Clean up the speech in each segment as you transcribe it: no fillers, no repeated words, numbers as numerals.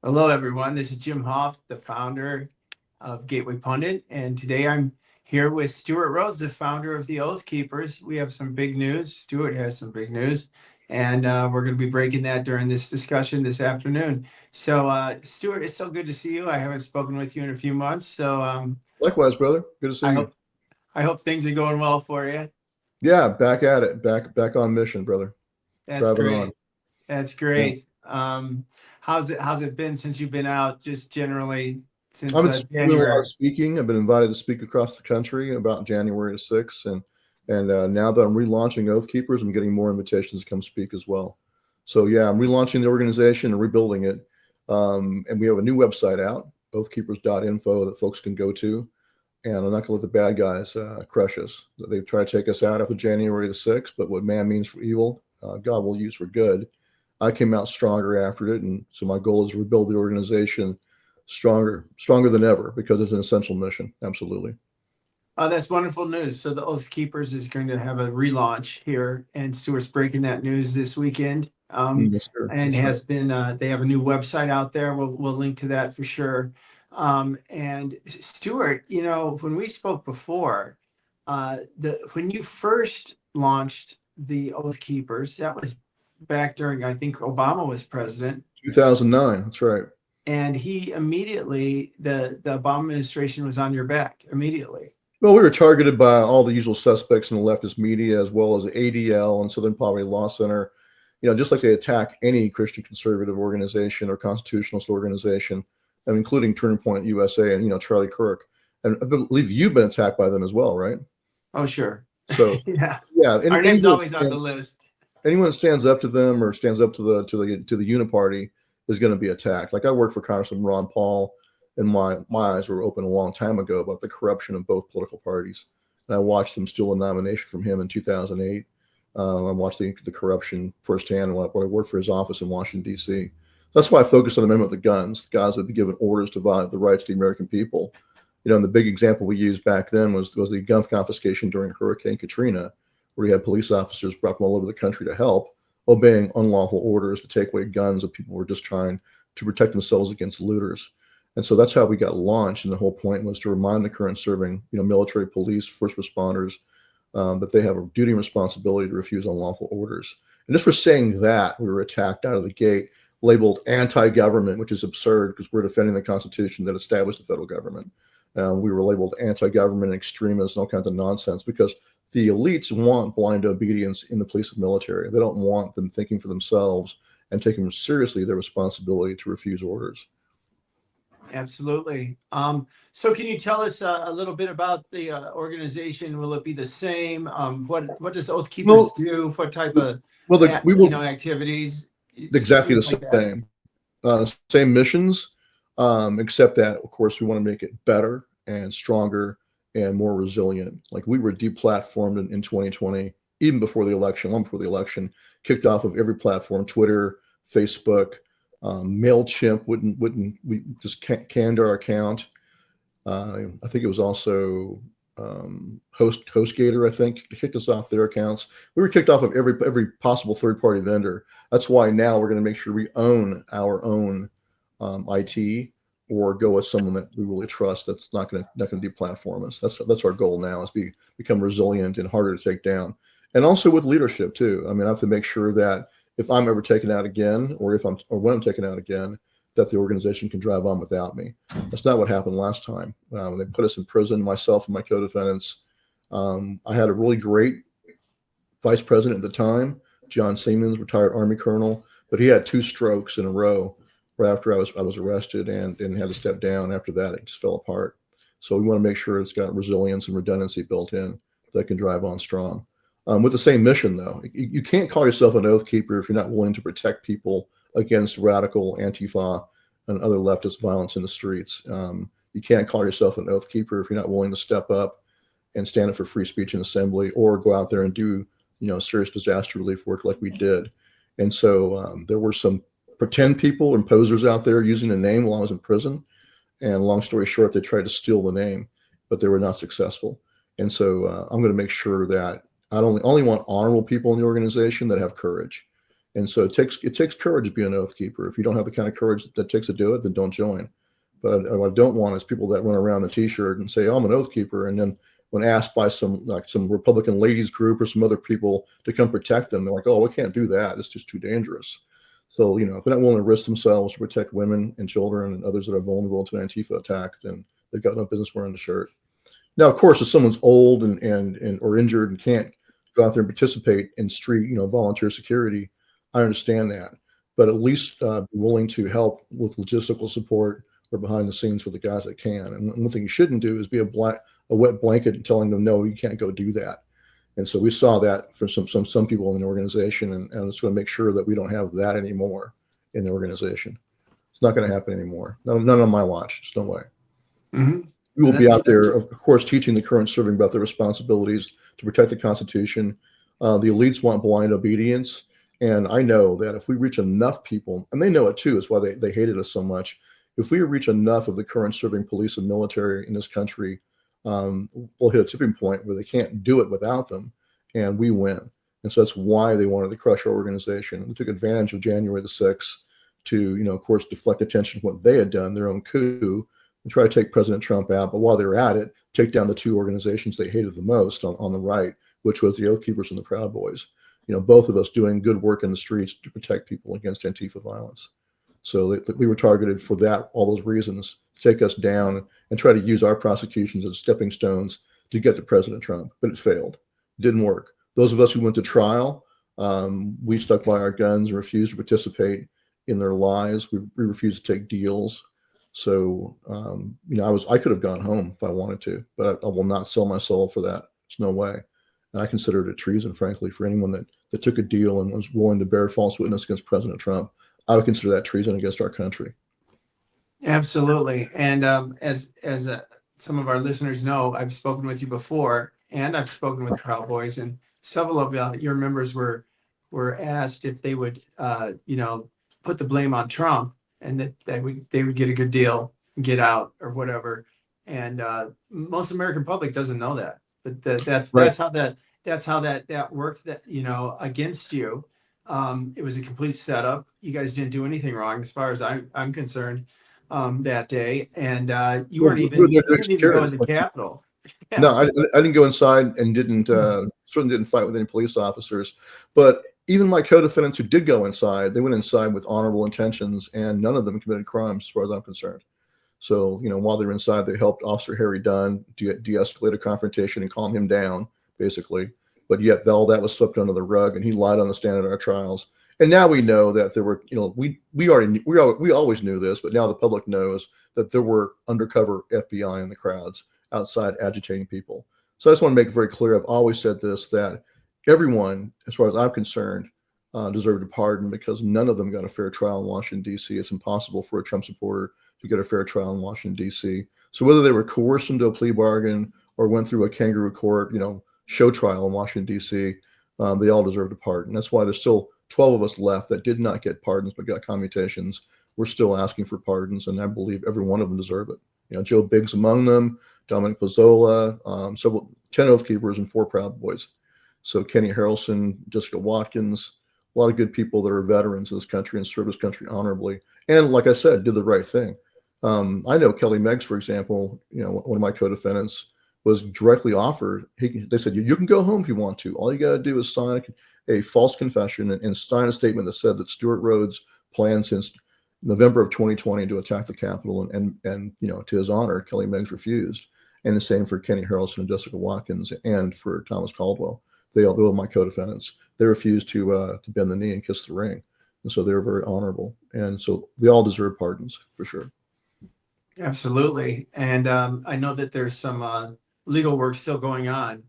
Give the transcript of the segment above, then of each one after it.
Hello, everyone. This is Jim Hoft, the founder of Gateway Pundit, and today I'm here with Stewart Rhodes, the founder of the Oathkeepers. We have some big news. Stewart has some big news, and we're going to be breaking that during this discussion this afternoon. So, Stewart, it's so good to see you. I haven't spoken with you in a few months, so Likewise, brother. Good to I see you. hope I hope things are going well for you. Yeah, back at it. Back on mission, brother. That's Driving on. great. That's Yeah. great. How's it been since you've been out, just generally I've since been doing a lot of January? speaking. I've been invited to speak across the country about January the 6th. And now that I'm relaunching Oath Keepers, I'm getting more invitations to come speak as well. So yeah, I'm relaunching the organization and rebuilding it. And we have a new website out, oathkeepers.info, that folks can go to. And I'm not going to let the bad guys crush us. They try to take us out after January the 6th, but what man means for evil, God will use for good. I came out stronger after it, and so my goal is to rebuild the organization stronger than ever, because it's an essential mission. Absolutely. That's wonderful news. So the Oath Keepers is going to have a relaunch here, and Stuart's breaking that news this weekend. Yes, sir. And That's right. has been they have a new website out there. We'll link to that for sure. And Stuart, when we spoke before, the when you first launched the Oath Keepers, that was back during, I think, Obama was president. 2009. That's right. And he immediately, the Obama administration was on your back immediately. Well, we were targeted by all the usual suspects in the leftist media, as well as ADL and Southern Poverty Law Center. Just like they attack any Christian conservative organization or constitutionalist organization, including Turning Point USA and Charlie Kirk. And I believe you've been attacked by them as well, right? Oh, sure. So Yeah. yeah, Our name's always on the list. anyone that stands up to them or stands up to the Uniparty is going to be attacked. Like, I worked for Congressman Ron Paul, and my eyes were open a long time ago about the corruption of both political parties. And I watched them steal a nomination from him in 2008. I watched the corruption firsthand when I worked for his office in Washington, D.C. That's why I focused on the amendment of the guns, the guys that had been given orders to violate the rights of the American people. And the big example we used back then was the gun confiscation during Hurricane Katrina, where you had police officers brought from all over the country to help, obeying unlawful orders to take away guns that people were just trying to protect themselves against looters. And so that's how we got launched. And the whole point was to remind the current serving, military, police, first responders, that they have a duty and responsibility to refuse unlawful orders. And just for saying that, we were attacked out of the gate, labeled anti-government, which is absurd because we're defending the Constitution that established the federal government. We were labeled anti-government, extremists, and all kinds of nonsense, because the elites want blind obedience in the police and military. They don't want them thinking for themselves and taking seriously their responsibility to refuse orders. Absolutely. So can you tell us a little bit about the organization? Will it be the same? What does Oath Keepers Well, do? What type of we will activities? exactly Things the like that. same, same missions, except that, of course, we want to make it better and stronger and more resilient. Like, we were deplatformed in 2020, even before the election, long before the election, kicked off of every platform: Twitter, Facebook, Mailchimp wouldn't we just canned our account. I think it was also HostGator. I think kicked us off their accounts. We were kicked off of every possible third party vendor. That's why now we're going to make sure we own our own IT, or go with someone that we really trust that's not going to deplatform us. That's our goal now, is become resilient and harder to take down. And also with leadership too. I mean, I have to make sure that if I'm ever taken out again, or when I'm taken out again, that the organization can drive on without me. That's not what happened last time. When they put us in prison, myself and my co-defendants. I had a really great vice president at the time, John Siemens, retired Army colonel, but he had 2 strokes in a row right after I was arrested, and had to step down. After that, it just fell apart. So we want to make sure it's got resilience and redundancy built in that can drive on strong. With the same mission, though, you can't call yourself an oath keeper if you're not willing to protect people against radical Antifa and other leftist violence in the streets. You can't call yourself an oath keeper if you're not willing to step up and stand up for free speech and assembly, or go out there and do serious disaster relief work like we did. And so there were some pretend people and posers out there using the name while I was in prison. And long story short, they tried to steal the name, but they were not successful. And so I'm going to make sure that I only want honorable people in the organization that have courage. And so it takes courage to be an oath keeper. If you don't have the kind of courage that it takes to do it, then don't join. But what I don't want is people that run around the T-shirt and say, oh, I'm an oath keeper, and then when asked by some Republican ladies group or some other people to come protect them, they're like, oh, we can't do that. It's just too dangerous. So, if they're not willing to risk themselves to protect women and children and others that are vulnerable to an Antifa attack, then they've got no business wearing the shirt. Now, of course, if someone's old and or injured and can't go out there and participate in street, volunteer security, I understand that. But at least be willing to help with logistical support or behind the scenes for the guys that can. And one thing you shouldn't do is be a wet blanket and telling them, no, you can't go do that. And so we saw that for some people in the organization, and it's going to make sure that we don't have that anymore in the organization. It's not going to happen anymore. None on my watch. There's no way. Mm-hmm. We will be out there, of course, teaching the current serving about their responsibilities to protect the Constitution. The elites want blind obedience. And I know that if we reach enough people, and they know it too, it's why they hated us so much. If we reach enough of the current serving police and military in this country, we'll hit a tipping point where they can't do it without them, and we win. And so that's why they wanted to crush our organization. They took advantage of January the 6th to, of course, deflect attention to what they had done, their own coup, and try to take President Trump out. But while they were at it, take down the two organizations they hated the most on the right, which was the Oath Keepers and the Proud Boys. Both of us doing good work in the streets to protect people against Antifa violence. So we were targeted for that, all those reasons, take us down and try to use our prosecutions as stepping stones to get to President Trump. But it failed. It didn't work. Those of us who went to trial, we stuck by our guns and refused to participate in their lies. We refused to take deals. So, I could have gone home if I wanted to, but I will not sell my soul for that. There's no way. And I consider it treason, frankly, for anyone that took a deal and was willing to bear false witness against President Trump. I would consider that treason against our country. Absolutely. And as some of our listeners know, I've spoken with you before, and I've spoken with Proud Boys, and several of your members were asked if they would, put the blame on Trump, and that they would get a good deal, get out or whatever. And most American public doesn't know that. But that's how that worked. That against you. It was a complete setup. You guys didn't do anything wrong, as far as I'm concerned, that day. And you didn't even go in the Capitol. Yeah. No, I didn't go inside and certainly didn't fight with any police officers. But even my co-defendants who did go inside, they went inside with honorable intentions, and none of them committed crimes, as far as I'm concerned. So, while they were inside, they helped Officer Harry Dunn de-escalate a confrontation and calm him down, basically. But yet all that was swept under the rug, and he lied on the stand at our trials. And now we know that there were, we always knew this, but now the public knows that there were undercover FBI in the crowds outside agitating people. So I just want to make it very clear. I've always said this, that everyone, as far as I'm concerned, deserved a pardon, because none of them got a fair trial in Washington, D.C. It's impossible for a Trump supporter to get a fair trial in Washington, D.C. So whether they were coerced into a plea bargain or went through a kangaroo court, show trial in Washington, D.C., they all deserved a pardon. That's why there's still 12 of us left that did not get pardons but got commutations. We're still asking for pardons, and I believe every one of them deserve it. Joe Biggs among them, Dominic Pizzola, 10 Oath Keepers and 4 Proud Boys. So Kenny Harrelson, Jessica Watkins, a lot of good people that are veterans of this country and serve this country honorably. And like I said, did the right thing. I know Kelly Meggs, for example, one of my co-defendants, was directly offered. They said, you can go home if you want to. All you got to do is sign a false confession and sign a statement that said that Stewart Rhodes planned since November of 2020 to attack the Capitol. And to his honor, Kelly Meggs refused. And the same for Kenny Harrelson and Jessica Watkins, and for Thomas Caldwell. They were my co-defendants. They refused to bend the knee and kiss the ring. And so they were very honorable. And so they all deserve pardons, for sure. Absolutely. And I know that there's some legal work still going on.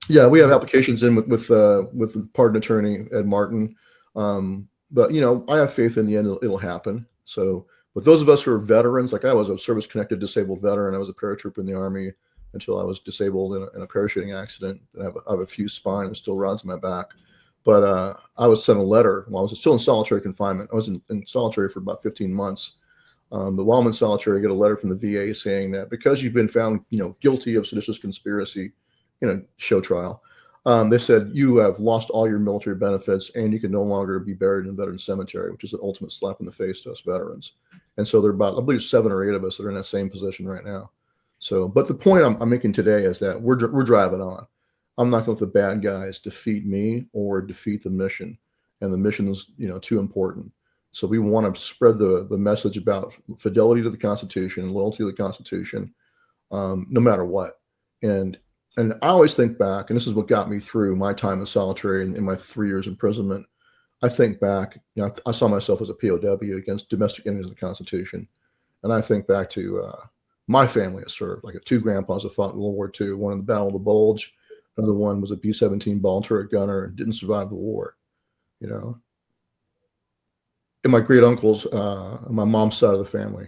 Yeah, we have applications in with the pardon attorney, Ed Martin. But, I have faith in the end it'll happen. So with those of us who are veterans, like I was a service-connected disabled veteran. I was a paratrooper in the Army until I was disabled in a parachuting accident. I have a fused spine and still rods in my back. But I was sent a letter while I was still in solitary confinement. I was in solitary for about 15 months. But while I'm in solitary, I get a letter from the VA saying that because you've been found, guilty of seditious conspiracy in a show trial, They said you have lost all your military benefits and you can no longer be buried in a veteran cemetery, which is an ultimate slap in the face to us veterans. And so there are about, I believe, 7 or 8 of us that are in that same position right now. So, but the point I'm making today is that we're driving on. I'm not going to let the bad guys defeat me or defeat the mission. And the mission is, too important. So we want to spread the message about fidelity to the Constitution, loyalty to the Constitution, no matter what. And I always think back, and this is what got me through my time in solitary and in my 3 years imprisonment. I think back, I saw myself as a POW against domestic enemies of the Constitution. And I think back to my family has served, like 2 grandpas that fought in World War II, one in the Battle of the Bulge, another one was a B-17 ball turret gunner and didn't survive the war, And my great uncles, on my mom's side of the family,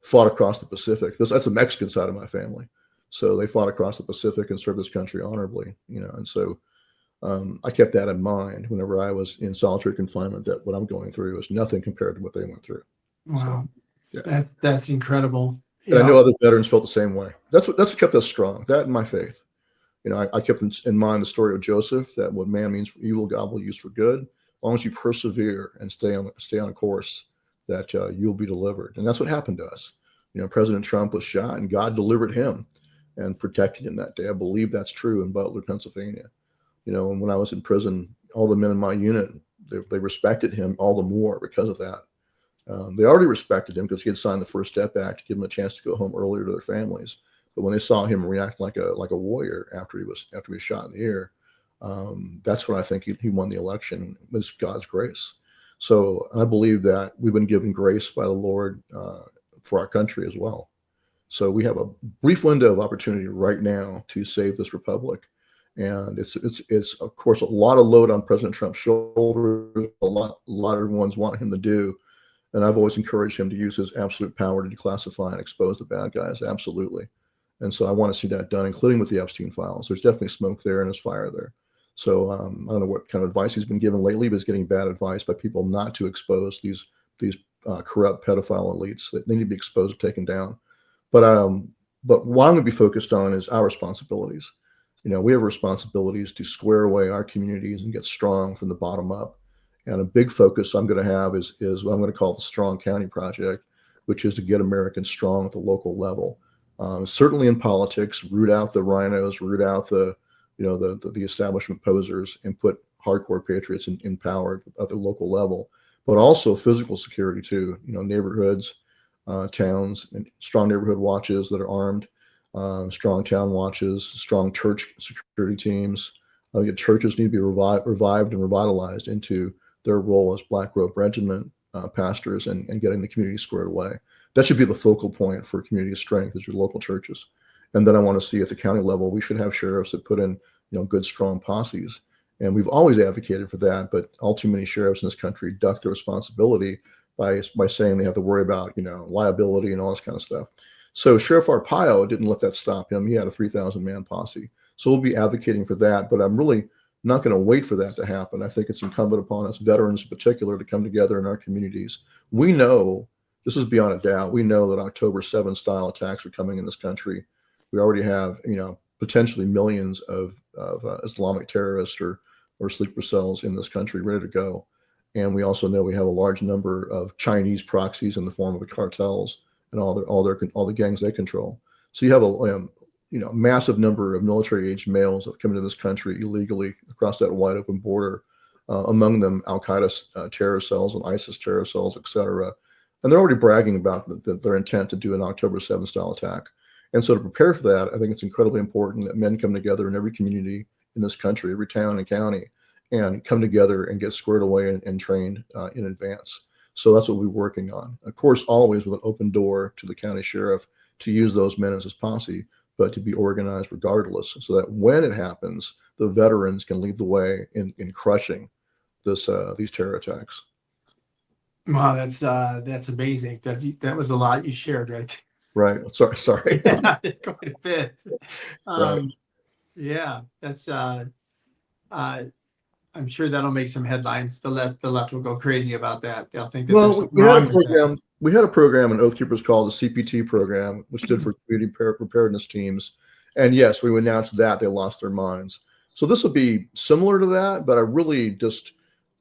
fought across the Pacific. That's the Mexican side of my family. So they fought across the Pacific and served this country honorably, And so I kept that in mind whenever I was in solitary confinement, that what I'm going through is nothing compared to what they went through. Wow. So, yeah. That's incredible. And I know other veterans felt the same way. That's what kept us strong. That and my faith. I kept in mind the story of Joseph, that what man means for evil, God will use for good. As long as you persevere and stay on course, that you'll be delivered. And that's what happened to us. President Trump was shot and God delivered him and protected him that day. I believe that's true in Butler, Pennsylvania. And when I was in prison, all the men in my unit, they respected him all the more because of that. They already respected him because he had signed the First Step Act to give them a chance to go home earlier to their families. But when they saw him react like a warrior after he was shot in the air, that's when I think he won the election. It was God's grace. So I believe that we've been given grace by the Lord for our country as well. So we have a brief window of opportunity right now to save this republic. And it's of course a lot of load on President Trump's shoulders, a lot everyone's wanting him to do. And I've always encouraged him to use his absolute power to declassify and expose the bad guys. Absolutely. And so I want to see that done, including with the Epstein files. There's definitely smoke there and there's fire there. So I don't know what kind of advice he's been given lately, but he's getting bad advice by people not to expose these corrupt pedophile elites. That they need to be exposed, taken down. But what I'm going to be focused on is our responsibilities. We have responsibilities to square away our communities and get strong from the bottom up. And a big focus I'm going to have is what I'm going to call the Strong County Project, which is to get Americans strong at the local level. Certainly in politics, root out the rhinos, root out the establishment posers, and put hardcore patriots in power at the local level. But also physical security too. Neighborhoods, towns, and strong neighborhood watches that are armed. Strong town watches, strong church security teams. Churches need to be revived and revitalized into their role as Black Robe Regiment pastors and getting the community squared away. That should be the focal point for community strength, is your local churches. And then I want to see at the county level, we should have sheriffs that put in good, strong posses. And we've always advocated for that, but all too many sheriffs in this country duck their responsibility by saying they have to worry about liability and all this kind of stuff. So Sheriff Arpaio didn't let that stop him. He had a 3,000-man posse. So we'll be advocating for that, but I'm really not going to wait for that to happen. I think it's incumbent upon us, veterans in particular, to come together in our communities. We know, this is beyond a doubt, we know that October 7 style attacks are coming in this country. We already have, potentially millions of Islamic terrorists or sleeper cells in this country ready to go. And we also know we have a large number of Chinese proxies in the form of the cartels and all the gangs they control. So you have a massive number of military-aged males that have come into this country illegally across that wide open border. Among them, Al Qaeda terror cells and ISIS terror cells, et cetera. And they're already bragging about their intent to do an October 7 style attack. And so to prepare for that, I think it's incredibly important that men come together in every community in this country, every town and county, and come together and get squared away and trained in advance. So that's what we're working on. Of course, always with an open door to the county sheriff to use those men as his posse, but to be organized regardless, so that when it happens, the veterans can lead the way in crushing these terror attacks. Wow, that's amazing. That was a lot you shared, right? Right. Sorry. Quite a bit. Right. Yeah, that's. I'm sure that'll make some headlines. The left will go crazy about that. They'll think that there's something wrong with that. We had a program in Oathkeepers called the CPT program, which stood for Community Preparedness Teams. And yes, we announced that they lost their minds. So this will be similar to that, but I really just,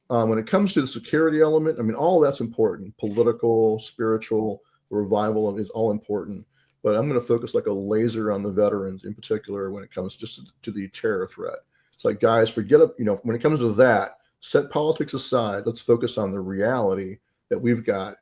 when it comes to the security element, I mean, all that's important. Political, spiritual, revival is all important. But I'm going to focus like a laser on the veterans in particular when it comes just to the terror threat. It's like, guys, forget it. You know, when it comes to that, set politics aside. Let's focus on the reality that we've got,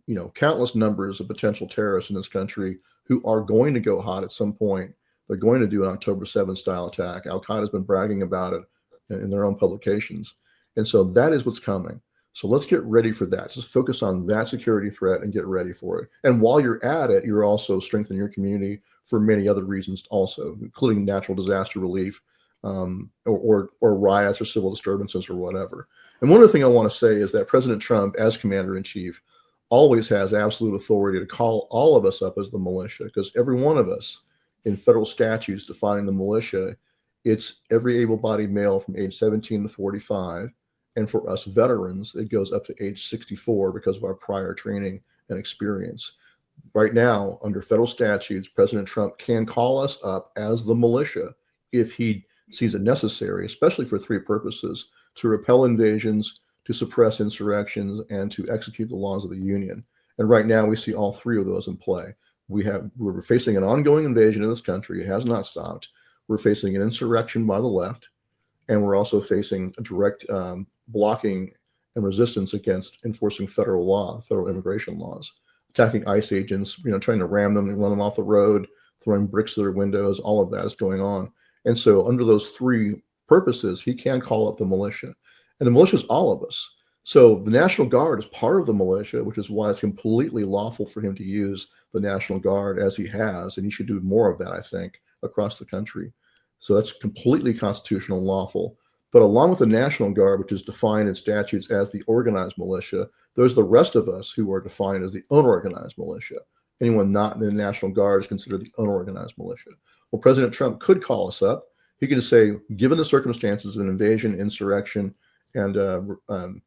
you know, countless numbers of potential terrorists in this country who are going to go hot at some point. They're going to do an October 7th style attack. Al-Qaeda's been bragging about it in their own publications. And so that is what's coming. So let's get ready for that. Just focus on that security threat and get ready for it. And while you're at it, you're also strengthening your community for many other reasons also, including natural disaster relief, or riots or civil disturbances or whatever. And one other thing I want to say is that President Trump, as commander-in-chief, always has absolute authority to call all of us up as the militia, because every one of us in federal statutes defining the militia, it's every able-bodied male from age 17 to 45. And for us veterans, it goes up to age 64 because of our prior training and experience. Right now, under federal statutes, President Trump can call us up as the militia if he sees it necessary, especially for three purposes: to repel invasions, to suppress insurrections, and to execute the laws of the Union. And right now, we see all three of those in play. We're facing an ongoing invasion in this country. It has not stopped. We're facing an insurrection by the left, and we're also facing a direct blocking and resistance against enforcing federal law, federal immigration laws, attacking ICE agents, you know, trying to ram them and run them off the road, throwing bricks through their windows. All of that is going on. And so under those three purposes, he can call up the militia. And the militia is all of us. So the National Guard is part of the militia, which is why it's completely lawful for him to use the National Guard as he has. And he should do more of that, I think, across the country. So that's completely constitutional and lawful. But along with the National Guard, which is defined in statutes as the organized militia, there's the rest of us who are defined as the unorganized militia. Anyone not in the National Guard is considered the unorganized militia. Well, President Trump could call us up. He could say, given the circumstances of an invasion, insurrection, and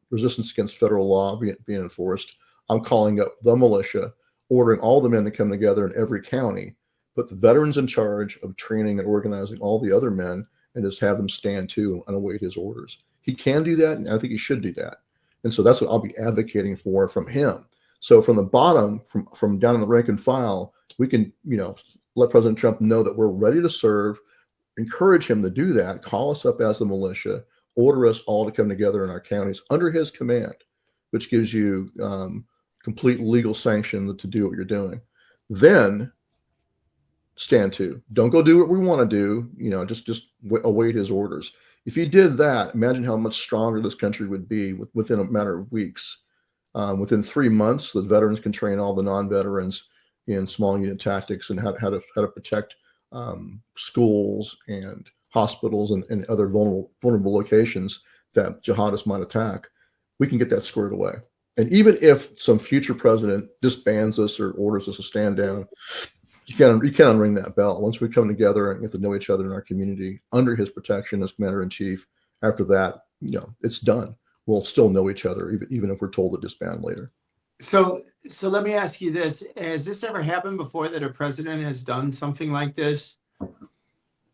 resistance against federal law being enforced, I'm calling up the militia, ordering all the men to come together in every county, put the veterans in charge of training and organizing all the other men, and just have them stand to and await his orders. He can do that, and I think he should do that. And so that's what I'll be advocating for from him. So from the bottom, from down in the rank and file, we can, you know, let President Trump know that we're ready to serve, encourage him to do that, call us up as the militia, order us all to come together in our counties under his command, which gives you complete legal sanction to do what you're doing. Then stand to. Don't go do what we want to do. You know, just await his orders. If he did that, imagine how much stronger this country would be within a matter of weeks. Within 3 months, the veterans can train all the non-veterans in small unit tactics and how to protect schools and hospitals and other vulnerable locations that jihadists might attack. We can get that squared away. And even if some future president disbands us or orders us to stand down, you can't unring that bell. Once we come together and get to know each other in our community under his protection as commander-in-chief, after that, you know, it's done. We'll still know each other, even if we're told to disband later. So let me ask you this. Has this ever happened before that a president has done something like this?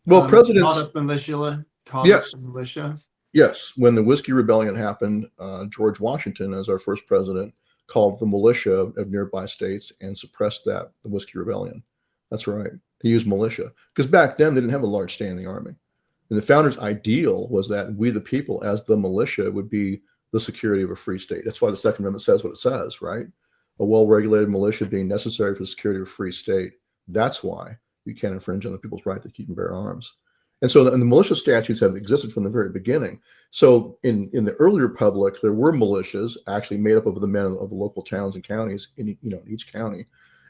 Well, presidents... Called up militia? Yes. Militias? Yes. When the Whiskey Rebellion happened, George Washington, as our first president, called the militia of nearby states and suppressed the Whiskey Rebellion. That's right. He used militia. Because back then, they didn't have a large standing army. And the founders' ideal was that we, the people, as the militia, would be the security of a free state. That's why the Second Amendment says what it says, right? A well-regulated militia being necessary for the security of a free state. That's why you can't infringe on the people's right to keep and bear arms. And so the militia statutes have existed from the very beginning. So in the early republic, there were militias actually made up of the men of the local towns and counties in each county.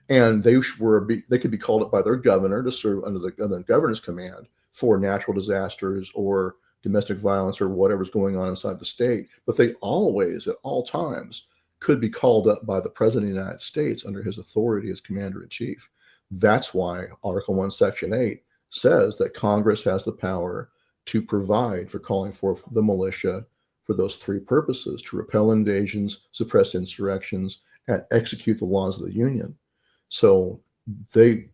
And they could be called up by their governor to serve under the governor's command for natural disasters or domestic violence or whatever's going on inside the state. But they always, at all times, could be called up by the president of the United States under his authority as commander-in-chief. That's why Article 1, Section 8 says that Congress has the power to provide for calling forth the militia for those three purposes: to repel invasions, suppress insurrections, and execute the laws of the Union. So they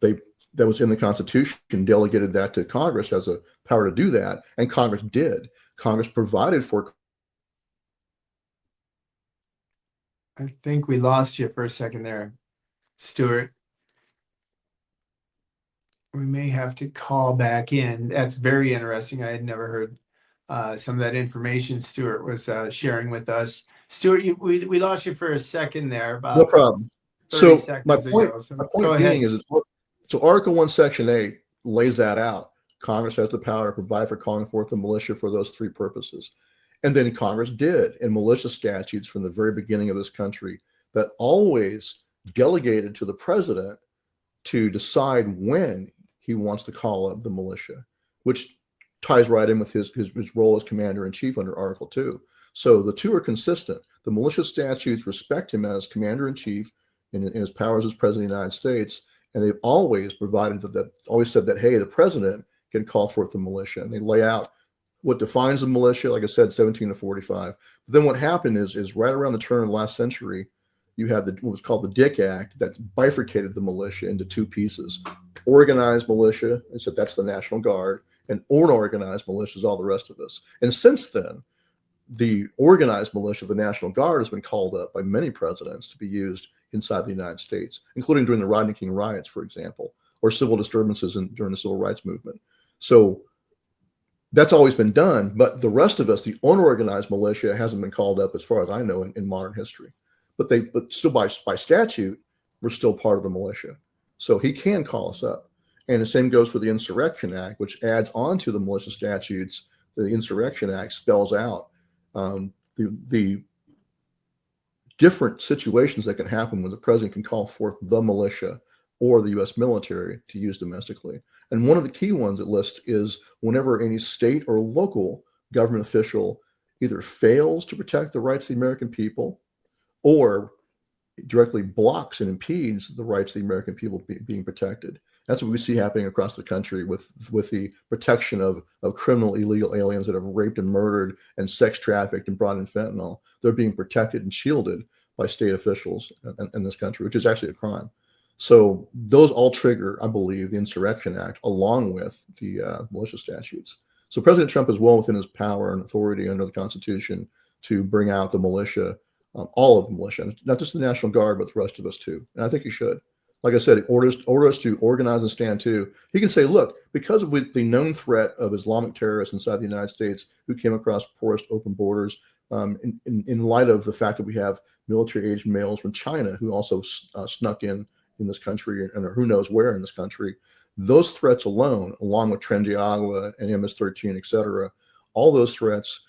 that was in the Constitution delegated that to Congress as a power to do that, and Congress did. Congress provided for. I think we lost you for a second there, Stewart. We may have to call back in. That's very interesting. I had never heard some of that information Stewart was sharing with us. Stewart, we lost you for a second there, No about problem. 30 So my seconds point, ago. So my go point being ahead. is, so Article 1, Section 8 lays that out. Congress has the power to provide for calling forth the militia for those three purposes. And then Congress did in militia statutes from the very beginning of this country that always delegated to the president to decide when he wants to call up the militia, which ties right in with his role as commander in chief under Article 2. So the two are consistent. The militia statutes respect him as commander in chief in his powers as president of the United States. And they've always provided always said that, hey, the president can call forth the militia. And they lay out what defines the militia, like I said, 17 to 45. But then what happened is right around the turn of the last century, you had what was called the Dick Act that bifurcated the militia into two pieces. Organized militia, and said that's the National Guard, and unorganized militia is all the rest of us. And since then, the organized militia of the National Guard has been called up by many presidents to be used inside the United States, including during the Rodney King riots, for example, or civil disturbances during the civil rights movement. So that's always been done, but the rest of us, the unorganized militia, hasn't been called up as far as I know in modern history. But still by statute, we're still part of the militia. So he can call us up. And the same goes for the Insurrection Act, which adds on to the militia statutes. The Insurrection Act spells out the different situations that can happen when the president can call forth the militia or the U.S. military to use domestically. And one of the key ones it lists is whenever any state or local government official either fails to protect the rights of the American people or directly blocks and impedes the rights of the American people being protected. That's what we see happening across the country with the protection of criminal illegal aliens that have raped and murdered and sex trafficked and brought in fentanyl. They're being protected and shielded by state officials in this country, which is actually a crime. So those all trigger, I believe, the Insurrection Act along with the militia statutes. So President Trump is well within his power and authority under the Constitution to bring out the militia, all of the militia, not just the National Guard, but the rest of us too. And I think he should. Like I said, order us to organize and stand too. He can say, look, because of the known threat of Islamic terrorists inside the United States who came across porous open borders, in light of the fact that we have military-aged males from China who also snuck in this country and who knows where in this country, those threats alone, along with Trendiagua and MS-13, et cetera, all those threats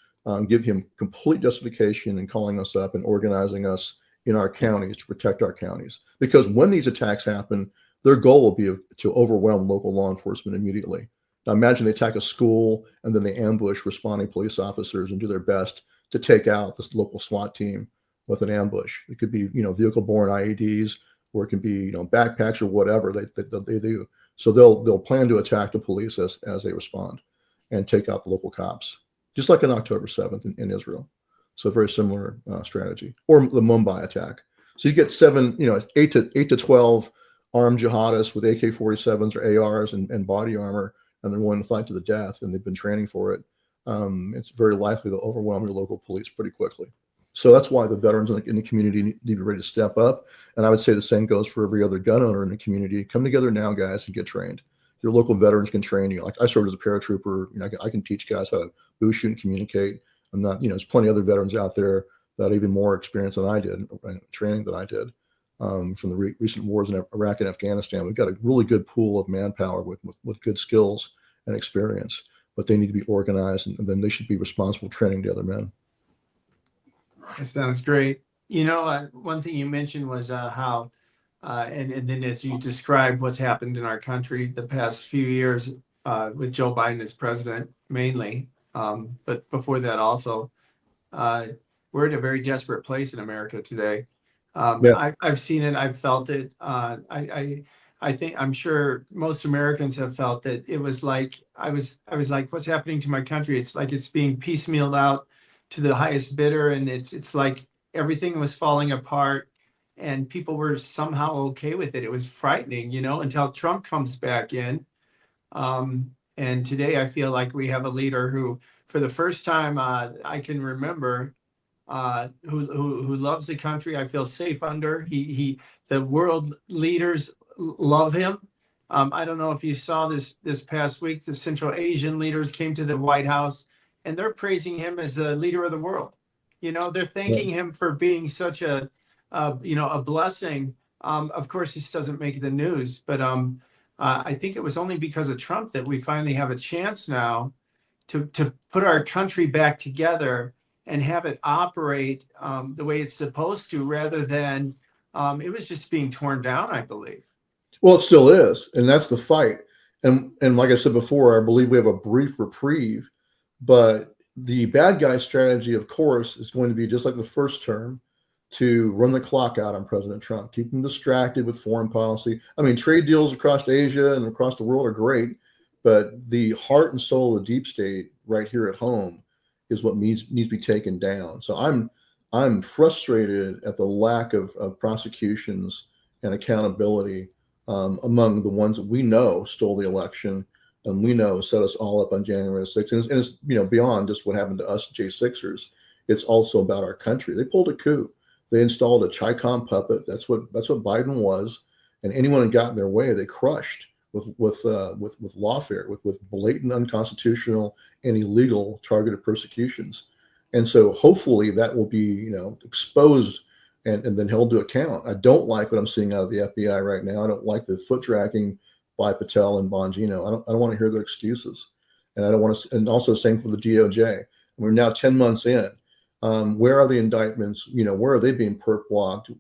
give him complete justification in calling us up and organizing us in our counties to protect our counties. Because when these attacks happen, their goal will be to overwhelm local law enforcement immediately. Now imagine they attack a school and then they ambush responding police officers and do their best to take out this local SWAT team with an ambush. It could be, vehicle-borne IEDs, or it can be, backpacks or whatever they do. So they'll plan to attack the police as they respond and take out the local cops, just like on October 7th in Israel. So a very similar strategy, or the Mumbai attack. So you get 8 to 12 armed jihadists with AK-47s or ARs and body armor, and they're willing to fight to the death, and they've been training for it. It's very likely to overwhelm your local police pretty quickly. So that's why the veterans in the community need to be ready to step up. And I would say the same goes for every other gun owner in the community. Come together now, guys, and get trained. Your local veterans can train you. Like I served as a paratrooper. I can teach guys how to boo shoot and communicate. I'm not, there's plenty of other veterans out there that have even more experience than I did, training than I did from the recent wars in Iraq and Afghanistan. We've got a really good pool of manpower with good skills and experience, but they need to be organized, and then they should be responsible for training the other men. That sounds great. One thing you mentioned was how, and then as you described what's happened in our country the past few years with Joe Biden as president mainly, but before that also, we're in a very desperate place in America today. I've seen it. I've felt it. I think I'm sure most Americans have felt that it was like I was like, what's happening to my country? It's like it's being piecemealed out to the highest bidder, and it's like everything was falling apart. and people were somehow okay with it. It was frightening, until Trump comes back in. And today I feel like we have a leader who, for the first time I can remember, who loves the country. I feel safe under. The world leaders love him. I don't know if you saw this past week, the Central Asian leaders came to the White House and they're praising him as the leader of the world. They're thanking him for being such a blessing. Of course, this doesn't make the news, but I think it was only because of Trump that we finally have a chance now to put our country back together and have it operate the way it's supposed to, rather than it was just being torn down, I believe. Well, it still is, and that's the fight. And like I said before, I believe we have a brief reprieve, but the bad guy strategy, of course, is going to be just like the first term, to run the clock out on President Trump, keep him distracted with foreign policy. I mean, trade deals across Asia and across the world are great, but the heart and soul of the deep state right here at home is what needs to be taken down. So I'm frustrated at the lack of prosecutions and accountability among the ones that we know stole the election and we know set us all up on January 6th. And it's beyond just what happened to us J6ers. It's also about our country. They pulled a coup. They installed a Chi-Com puppet. That's what Biden was. And anyone that got in their way, they crushed with lawfare, with blatant unconstitutional and illegal targeted persecutions. And so hopefully that will be exposed and then held to account. I don't like what I'm seeing out of the FBI right now. I don't like the foot dragging by Patel and Bongino. I don't want to hear their excuses, and I don't want to. And also same for the DOJ. We're now 10 months in. Where are the indictments? Where are they being perp walked?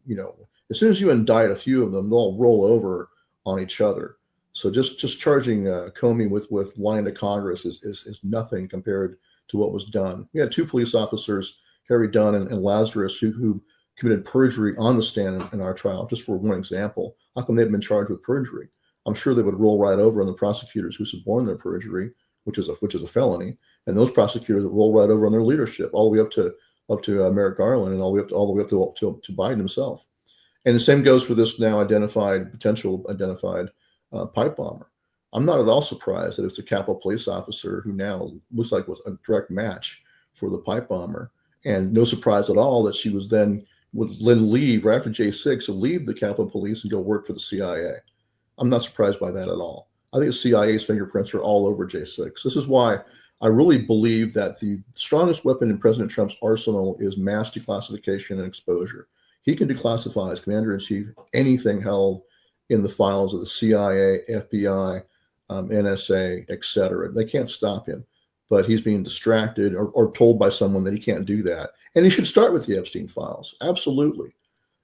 As soon as you indict a few of them, they'll roll over on each other. So just charging Comey with lying to Congress is nothing compared to what was done. We had two police officers, Harry Dunn and Lazarus, who committed perjury on the stand in our trial, just for one example. How come they've been charged with perjury? I'm sure they would roll right over on the prosecutors who suborned their perjury, which is a felony, and those prosecutors would roll right over on their leadership, all the way up to Merrick Garland and all the way up to Biden himself. And the same goes for this now potential identified pipe bomber. I'm not at all surprised that it's a Capitol police officer who now looks like was a direct match for the pipe bomber, and no surprise at all that she would leave right after J6 to leave the Capitol Police and go work for the CIA. I'm not surprised by that at all. I think the CIA's fingerprints are all over J6. This is why I really believe that the strongest weapon in President Trump's arsenal is mass declassification and exposure. He can declassify as commander-in-chief anything held in the files of the CIA, FBI, NSA, etc. They can't stop him, but he's being distracted or told by someone that he can't do that. And he should start with the Epstein files. Absolutely.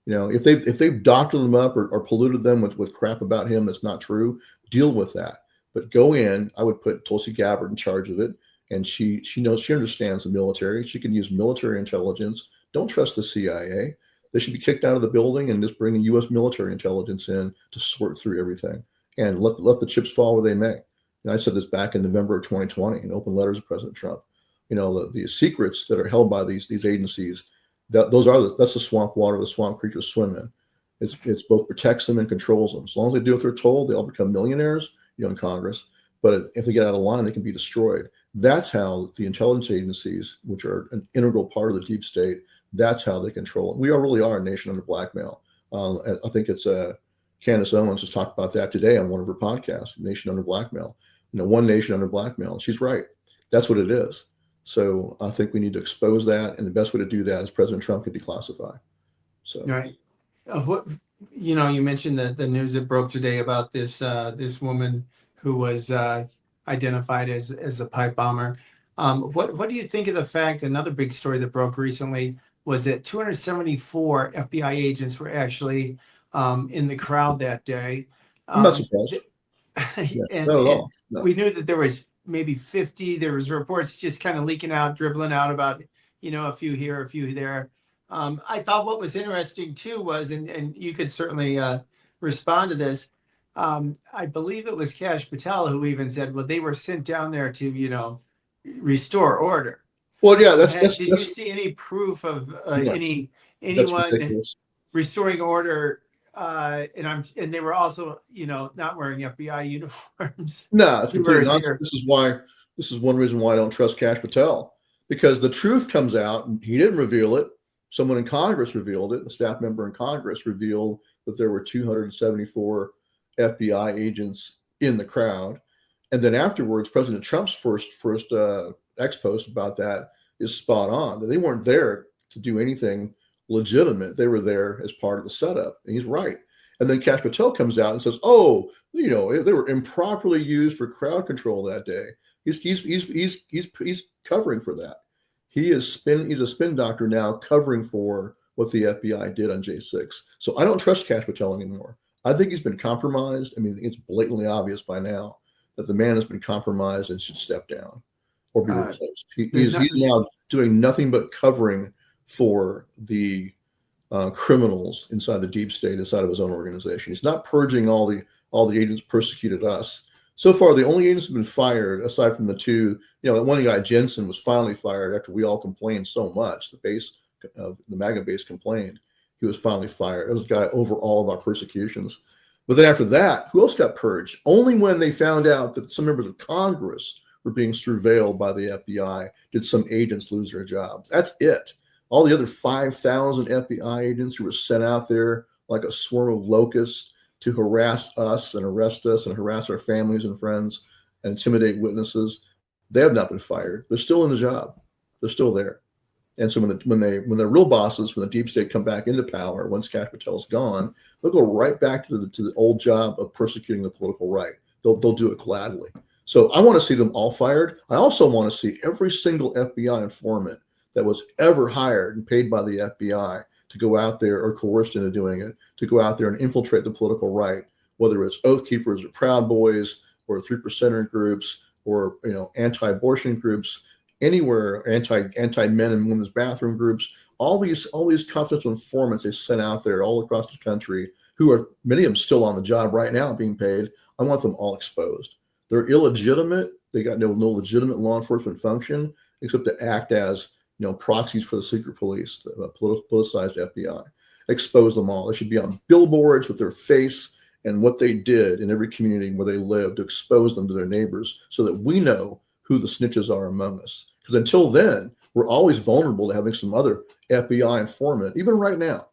If they've doctored them up or polluted them with crap about him that's not true, deal with that. But go in. I would put Tulsi Gabbard in charge of it, and she understands the military. She can use military intelligence. Don't trust the CIA. They should be kicked out of the building and just bring the U.S. military intelligence in to sort through everything and let the chips fall where they may. And I said this back in November of 2020 in open letters to President Trump. The secrets that are held by these agencies, that's the swamp water the swamp creatures swim in. It's both protects them and controls them. As long as they do what they're told, they all become millionaires, in Congress. But if they get out of line, they can be destroyed. That's how the intelligence agencies, which are an integral part of the deep state, that's how they control it. We really are a nation under blackmail. I think it's Candace Owens has talked about that today on one of her podcasts, Nation Under Blackmail. One nation under blackmail. She's right. That's what it is. So I think we need to expose that, and the best way to do that is President Trump could declassify. So right. You mentioned the news that broke today about this woman who was identified as a pipe bomber. What do you think of the fact? Another big story that broke recently was that 274 FBI agents were actually in the crowd that day. I'm not surprised. And, not at all. No. We knew that there was maybe 50. There was reports just kind of leaking out, dribbling out about, a few here, a few there. I thought what was interesting too was, and you could certainly respond to this. I believe it was Kash Patel who even said, well, they were sent down there to, restore order. Well, yeah, did you see any proof of anyone restoring order. And they were also, not wearing FBI uniforms. No, it's We complete were nonsense. there. This is one reason why I don't trust Kash Patel, because the truth comes out and he didn't reveal it. Someone in Congress revealed it. A staff member in Congress revealed that there were 274 FBI agents in the crowd. And then afterwards, President Trump's first ex post about that is spot on. That they weren't there to do anything legitimate. They were there as part of the setup. And he's right. And then Kash Patel comes out and says, "Oh, they were improperly used for crowd control that day." He's covering for that. He's a spin doctor now, covering for what the FBI did on J6. So I don't trust Kash Patel anymore. I think he's been compromised. I mean, it's blatantly obvious by now that the man has been compromised and should step down or be replaced. He's now doing nothing but covering for the criminals inside the deep state, inside of his own organization. He's not purging all the agents who persecuted us. So far, the only agents who've been fired, aside from the two, that one guy, Jensen, was finally fired after we all complained so much. The MAGA base complained. He was finally fired. It was a guy over all of our persecutions. But then after that, who else got purged? Only when they found out that some members of Congress were being surveilled by the FBI did some agents lose their jobs. That's it. All the other 5,000 FBI agents who were sent out there like a swarm of locusts to harass us and arrest us and harass our families and friends and intimidate witnesses, they have not been fired. They're still in the job. They're still there. And so when the real bosses from the deep state come back into power, once Kash Patel's gone, they'll go right back to the old job of persecuting the political right. They'll do it gladly. So I want to see them all fired. I also want to see every single FBI informant that was ever hired and paid by the FBI to go out there, or coerced into doing it, to go out there and infiltrate the political right, whether it's Oath Keepers or Proud Boys or 3%er groups or anti-abortion groups, anywhere, anti-men and women's bathroom groups, all these confidential informants they sent out there all across the country, who are many of them still on the job right now being paid. I want them all exposed. They're illegitimate. They got no legitimate law enforcement function except to act as proxies for the secret police, the politicized FBI. Expose them all. They should be on billboards with their face and what they did in every community where they live, to expose them to their neighbors so that we know who the snitches are among us. Because until then, we're always vulnerable to having some other FBI informant, even right now.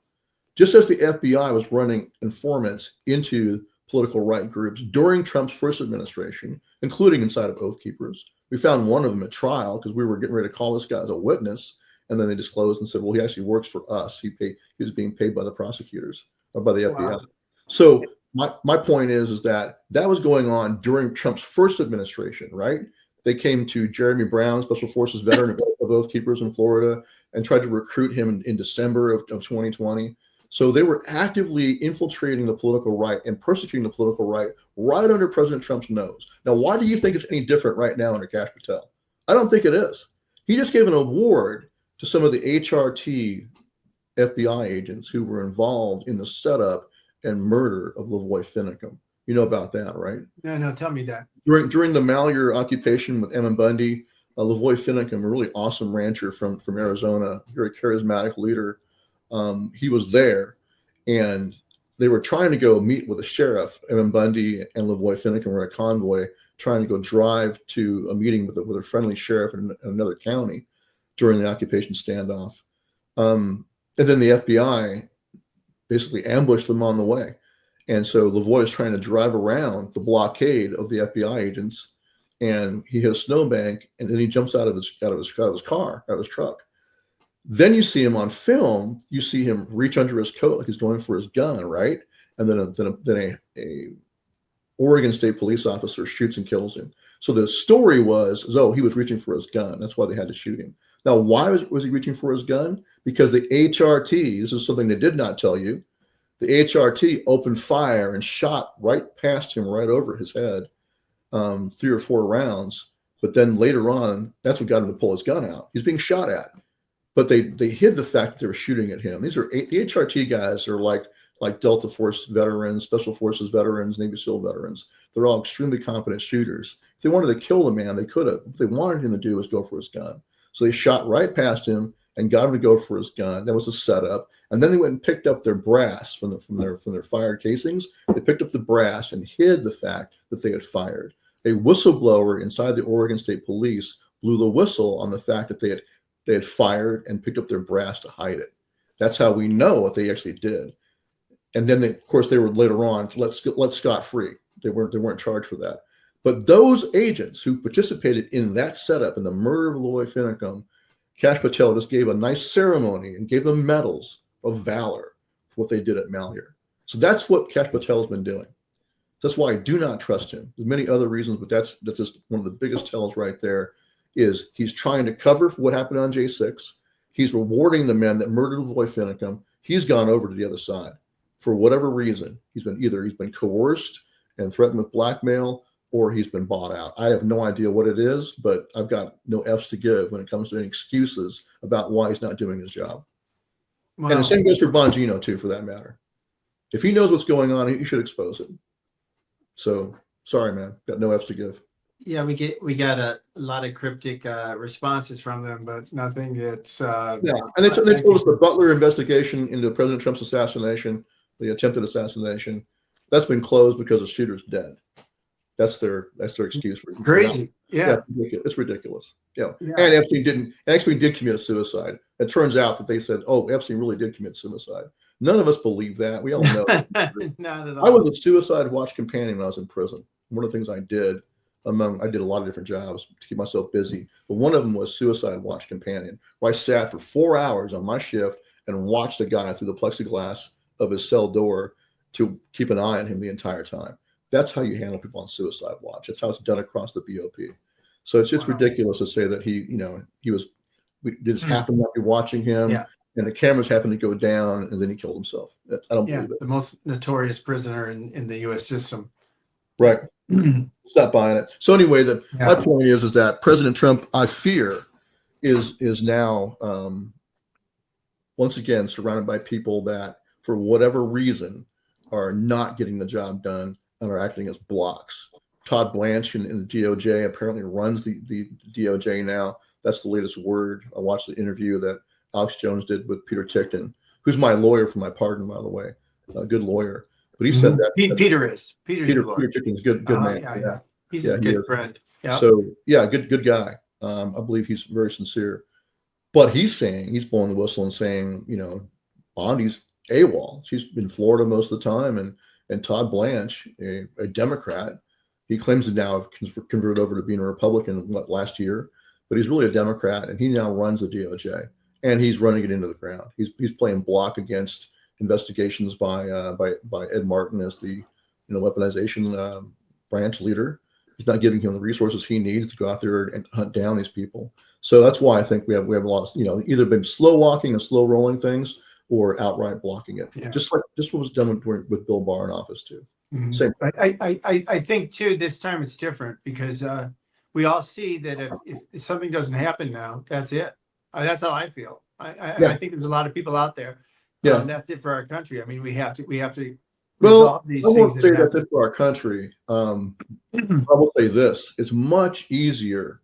Just as the FBI was running informants into political right groups during Trump's first administration, including inside of Oath Keepers. We found one of them at trial because we were getting ready to call this guy as a witness. And then they disclosed and said, well, he actually works for us. He was being paid by the prosecutors or by the FBI. Wow. So my point is that was going on during Trump's first administration, right? They came to Jeremy Brown, Special Forces veteran of Oath Keepers in Florida, and tried to recruit him in December of 2020. So they were actively infiltrating the political right and persecuting the political right under President Trump's nose. Now, why do you think it's any different right now under Kash Patel? I don't think it is. He just gave an award to some of the HRT FBI agents who were involved in the setup and murder of Lavoy Finicum. You know about that, right? No, tell me that. During the Malheur occupation with Emmett Bundy, Lavoy Finicum, a really awesome rancher from Arizona, very charismatic leader, he was there, and they were trying to go meet with the sheriff. Emmett Bundy and Lavoy Finicum were in a convoy trying to go drive to a meeting with a friendly sheriff in another county during the occupation standoff. And then the FBI basically ambushed them on the way. And so Lavoy is trying to drive around the blockade of the FBI agents, and he hit a snowbank, and then he jumps out of his truck. Then you see him on film. You see him reach under his coat like he's going for his gun, right? And then a Oregon State police officer shoots and kills him. So the story was, he was reaching for his gun. That's why they had to shoot him. Now, why was he reaching for his gun? Because the HRT, this is something they did not tell you, the HRT opened fire and shot right past him, right over his head, 3 or 4 rounds. But then later on, that's what got him to pull his gun out. He's being shot at. But they hid the fact that they were shooting at him. The HRT guys are like Delta Force veterans, Special Forces veterans, Navy SEAL veterans. They're all extremely competent shooters. If they wanted to kill the man, they could have. What they wanted him to do was go for his gun. So they shot right past him, and got him to go for his gun. That was a setup. And then they went and picked up their brass from their fired casings. They picked up the brass and hid the fact that they had fired. A whistleblower inside the Oregon State Police blew the whistle on the fact that they had fired and picked up their brass to hide it. That's how we know what they actually did. And then, of course, they were later on let scot-free. They weren't charged for that. But those agents who participated in that setup, in the murder of Loy Finicum, Kash Patel just gave a nice ceremony and gave them medals of valor for what they did at Malheur. So that's what Kash Patel has been doing. That's why I do not trust him. There's many other reasons, but that's just one of the biggest tells right there. Is he's trying to cover for what happened on J6. He's rewarding the men that murdered Loy Finicum. He's gone over to the other side for whatever reason. He's been coerced and threatened with blackmail, or he's been bought out. I have no idea what it is, but I've got no F's to give when it comes to any excuses about why he's not doing his job. Well, and the same goes for Bongino, too, for that matter. If he knows what's going on, he should expose it. So, sorry, man. Got no F's to give. Yeah, we got a lot of cryptic responses from them, but nothing that's... and they told us the Butler investigation into President Trump's assassination, the attempted assassination, that's been closed because the shooter's dead. That's their excuse for it. It's crazy. Yeah. It's ridiculous. Yeah. And Epstein did commit suicide. It turns out that they said, oh, Epstein really did commit suicide. None of us believe that. We all know. Not at all. I was a suicide watch companion when I was in prison. One of the things I did, I did a lot of different jobs to keep myself busy, but one of them was suicide watch companion, where I sat for 4 hours on my shift and watched a guy through the plexiglass of his cell door to keep an eye on him the entire time. That's how you handle people on suicide watch. That's how it's done across the BOP. So it's ridiculous to say that he just happened to be watching him, and the cameras happened to go down, and then he killed himself. I don't believe it. The most notorious prisoner in the U.S. system. Right. Stop buying it. So anyway, my point is that President Trump, I fear, is now once again surrounded by people that, for whatever reason, are not getting the job done and are acting as blocks. Todd Blanche in the DOJ apparently runs the DOJ now. That's the latest word. I watched the interview that Alex Jones did with Peter Tickton, who's my lawyer for my pardon, by the way, a good lawyer. But he said that Peter Tickton's good man. Yeah. He's a good friend. Yeah. So good guy. I believe he's very sincere. But he's blowing the whistle and saying, Bondi's AWOL. She's in Florida most of the time, and Todd Blanche, a Democrat, he claims to now have converted over to being a Republican last year, but he's really a Democrat, and he now runs the DOJ, and he's running it into the ground. He's playing block against investigations by Ed Martin as the weaponization branch leader. He's not giving him the resources he needs to go out there and hunt down these people. So that's why I think we have lost, either been slow walking and slow rolling things or outright blocking it. Yeah. Just what was done with Bill Barr in office too. Mm-hmm. Same. I think too this time it's different because we all see that if something doesn't happen now, that's it. That's how I feel. I think there's a lot of people out there. That's it for our country. I mean, we have to. Well, I won't say that's it for our country. I will say this: it's much easier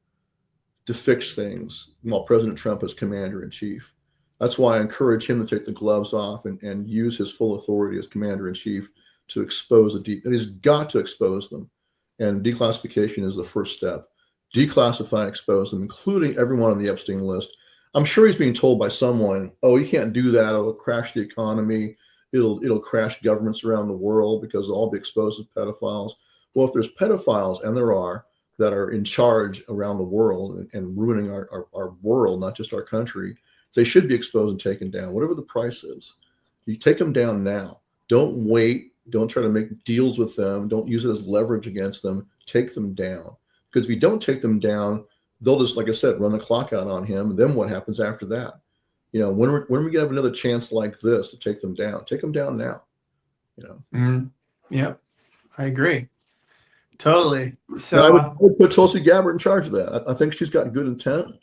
to fix things while President Trump is commander in chief. That's why I encourage him to take the gloves off and use his full authority as commander in chief to expose and he's got to expose them. And declassification is the first step. Declassify and expose them, including everyone on the Epstein list. I'm sure he's being told by someone, "Oh, you can't do that. It'll crash the economy. It'll crash governments around the world because they'll all be exposed as pedophiles." Well, if there's pedophiles, and there are, that are in charge around the world and ruining our world, not just our country, they should be exposed and taken down, whatever the price is. You take them down now. Don't wait. Don't try to make deals with them. Don't use it as leverage against them. Take them down. Because if you don't take them down, they'll just, like I said, run the clock out on him. And then what happens after that? When we going to have another chance like this to take them down now. Yeah, I agree. Totally. So now, I would put Tulsi Gabbard in charge of that. I think she's got good intent.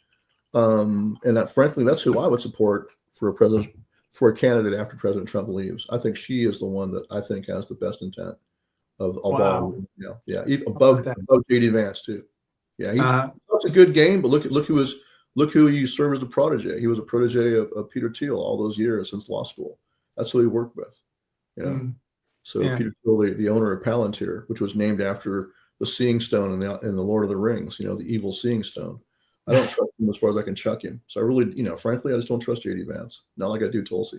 And that, frankly, that's who I would support for a candidate after President Trump leaves. I think she is the one that I think has the best intent of all. Even above JD Vance too. Yeah, it's a good game, but look who look who he served as a protege. He was a protege of Peter Thiel all those years since law school. That's who he worked with. You know, so Yeah. Peter Thiel, the owner of Palantir, which was named after the Seeing Stone in the Lord of the Rings. You know, the evil Seeing Stone. I don't trust him as far as I can chuck him. So I really, frankly, I just don't trust JD Vance. Not like I do Tulsi.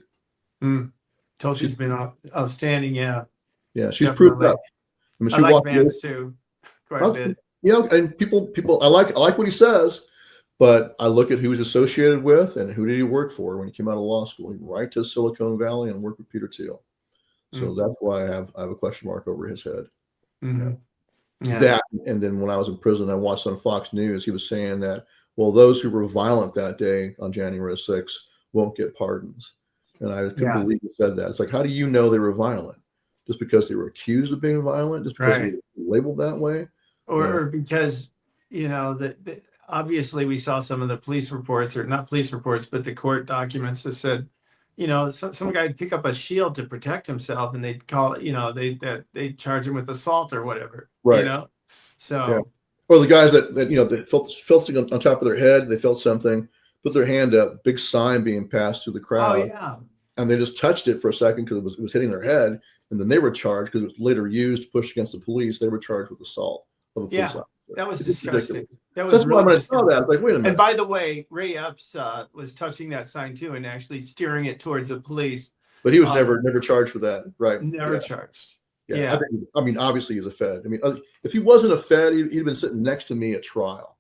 Tulsi's been outstanding. Yeah. Yeah, she's Definitely. proved up. I mean, I she like walked Vance too, quite a bit. And people, I like what he says, but I look at who he's associated with and who did he work for when he came out of law school. He went right to Silicon Valley and worked with Peter Thiel. So that's why I have a question mark over his head. Yeah. That, and then when I was in prison, I watched on Fox News, he was saying that, well, those who were violent that day on January 6th won't get pardons. And I couldn't believe he said that. It's like, how do you know they were violent? Just because they were accused of being violent? Just because they were labeled that way? Or because, obviously we saw some of the police reports, or not police reports, but the court documents that said, some guy would pick up a shield to protect himself, and they'd call it, they'd charge him with assault or whatever. Right. So. Or the guys that they felt something on top of their head, they felt something, put their hand up, big sign being passed through the crowd. Oh yeah. And they just touched it for a second because it was hitting their head, and then they were charged because it was later used, pushed against the police. They were charged with assault of a police officer. That was disgusting. That's why when I saw that, I was like, wait a minute. And by the way, Ray Epps was touching that sign too, and actually steering it towards the police. But he was never charged for that, right? Never charged. Yeah. I mean, obviously he's a Fed. I mean, if he wasn't a Fed, he'd have been sitting next to me at trial.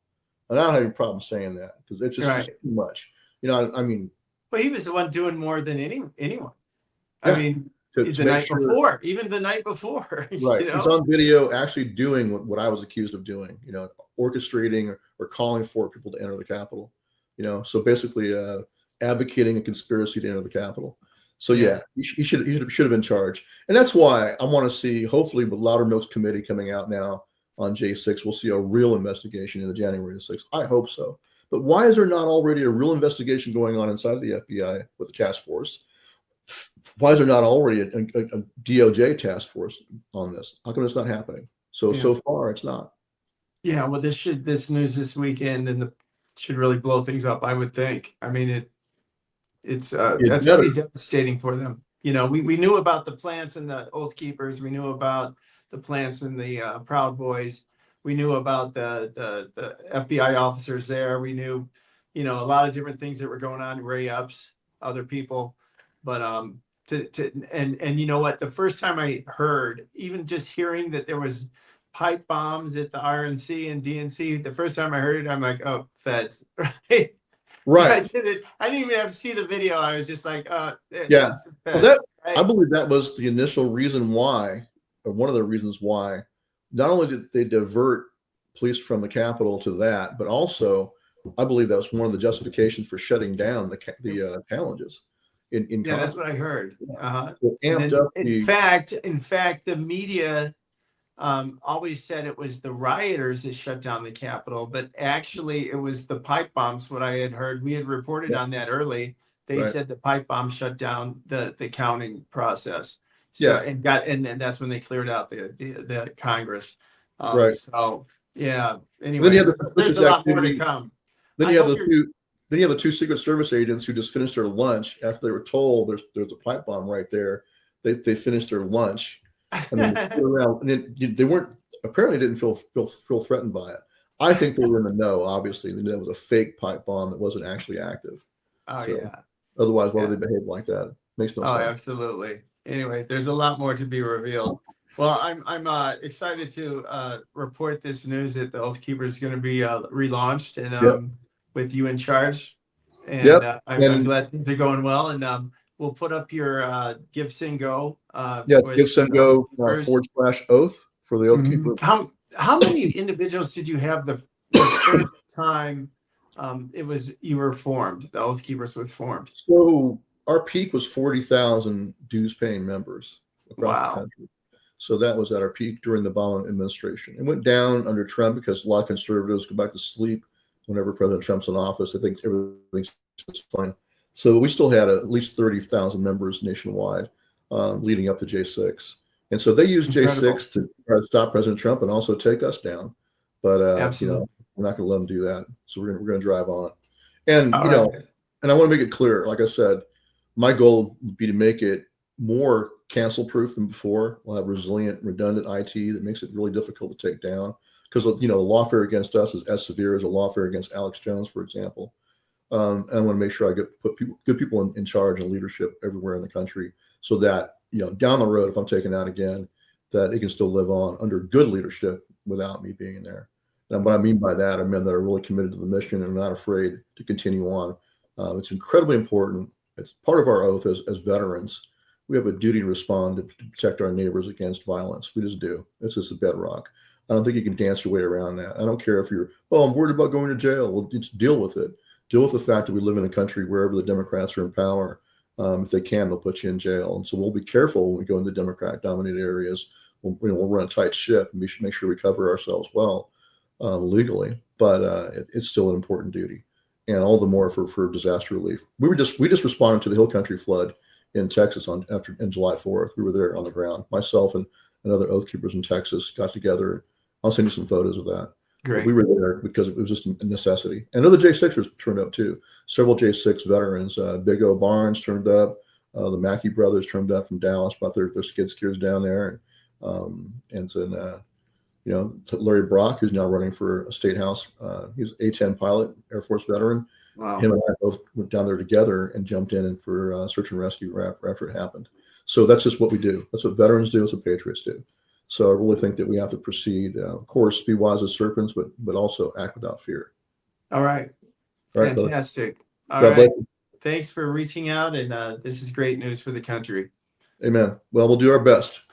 And I don't have any problem saying that because it's just too much. I mean. But he was the one doing more than anyone. Yeah, I mean, the night before, even the night before. Right. He's on video actually doing what I was accused of doing, orchestrating or calling for people to enter the Capitol, so basically advocating a conspiracy to enter the Capitol. So he should have been charged. And that's why I want to see, hopefully with Loudermilk's committee coming out now on J6, we'll see a real investigation in the January 6th. I hope so. But why is there not already a real investigation going on inside the FBI with the task force? Why is there not already a DOJ task force on this? How come it's not happening? So far it's not. Yeah, well, this news this weekend should really blow things up, I would think. I mean, that's pretty devastating for them. We knew about the plants and the Oath Keepers. We knew about the plants and the Proud Boys. We knew about the FBI officers there. We knew, a lot of different things that were going on. Ray Epps, other people, but and you know what? The first time I heard, even just hearing that there was pipe bombs at the RNC and DNC, the first time I heard it, I'm like, oh, feds, right? Right. I didn't even have to see the video. I was just like, yeah. Feds, well, right? I believe that was the initial reason why, or one of the reasons why, not only did they divert police from the Capitol to that, but also I believe that was one of the justifications for shutting down the challenges. In that's what I heard. In fact, the media always said it was the rioters that shut down the Capitol, but actually it was the pipe bombs. What I had heard, we had reported on that early. They said the pipe bombs shut down the counting process. So, and that's when they cleared out the Congress. So anyway, there's a lot more to come. Then you have the two Secret Service agents who just finished their lunch after they were told there's a pipe bomb right there. They finished their lunch, and then they around, and they weren't apparently didn't feel threatened by it. I think they were in the know. Obviously, that was a fake pipe bomb that wasn't actually active. Otherwise, why would they behave like that? Makes no sense. Absolutely. Anyway, there's a lot more to be revealed. Well, I'm excited to report this news that the Oath Keepers is going to be relaunched and with you in charge. And I'm glad things are going well. And we'll put up your Give Send Go. Give Send Go /oath for the Oath Keepers. How many individuals did you have the first time you were formed? The Oath Keepers was formed. So our peak was 40,000 dues-paying members across the country. So that was at our peak during the Obama administration. It went down under Trump because a lot of conservatives go back to sleep whenever President Trump's in office. I think everything's fine. So we still had at least 30,000 members nationwide leading up to J6. And so they used J6 to try to stop President Trump and also take us down. But we're not going to let them do that. So we're going to drive on. And, All you know, right. and I want to make it clear, like I said, my goal would be to make it more cancel proof than before. We'll have resilient, redundant IT that makes it really difficult to take down. Because, you know, lawfare against us is as severe as a lawfare against Alex Jones, for example. And I want to make sure I put good people in charge and leadership everywhere in the country, so that, you know, down the road, if I'm taken out again, that it can still live on under good leadership without me being there. And what I mean by that are men that are really committed to the mission and are not afraid to continue on. It's incredibly important. It's part of our oath as veterans. We have a duty to respond to protect our neighbors against violence. We just do. It's just a bedrock. I don't think you can dance your way around that. I don't care if you're, oh, I'm worried about going to jail. Well, just deal with it. Deal with the fact that we live in a country wherever the Democrats are in power. If they can, they'll put you in jail. And so we'll be careful when we go into Democrat-dominated areas. We'll run a tight ship, and we should make sure we cover ourselves well legally. But it's still an important duty, and all the more for disaster relief. We just responded to the Hill Country flood in Texas on July 4th. We were there on the ground. Myself and other Oath Keepers in Texas got together. I'll send you some photos of that. Great. We were there because it was just a necessity. And other J6ers turned up too. Several J6 veterans. Big O Barnes turned up. The Mackey brothers turned up from Dallas, brought their skid steers down there. And then, you know, Larry Brock, who's now running for a state house. He's an A-10 pilot, Air Force veteran. Wow. Him and I both went down there together and jumped in for search and rescue after it happened. So that's just what we do. That's what veterans do. That's what patriots do. So I really think that we have to proceed, of course, be wise as serpents, but also act without fear. All right. All right, brother. Fantastic. All God bless right. you. Thanks for reaching out, and this is great news for the country. Amen. Well, we'll do our best.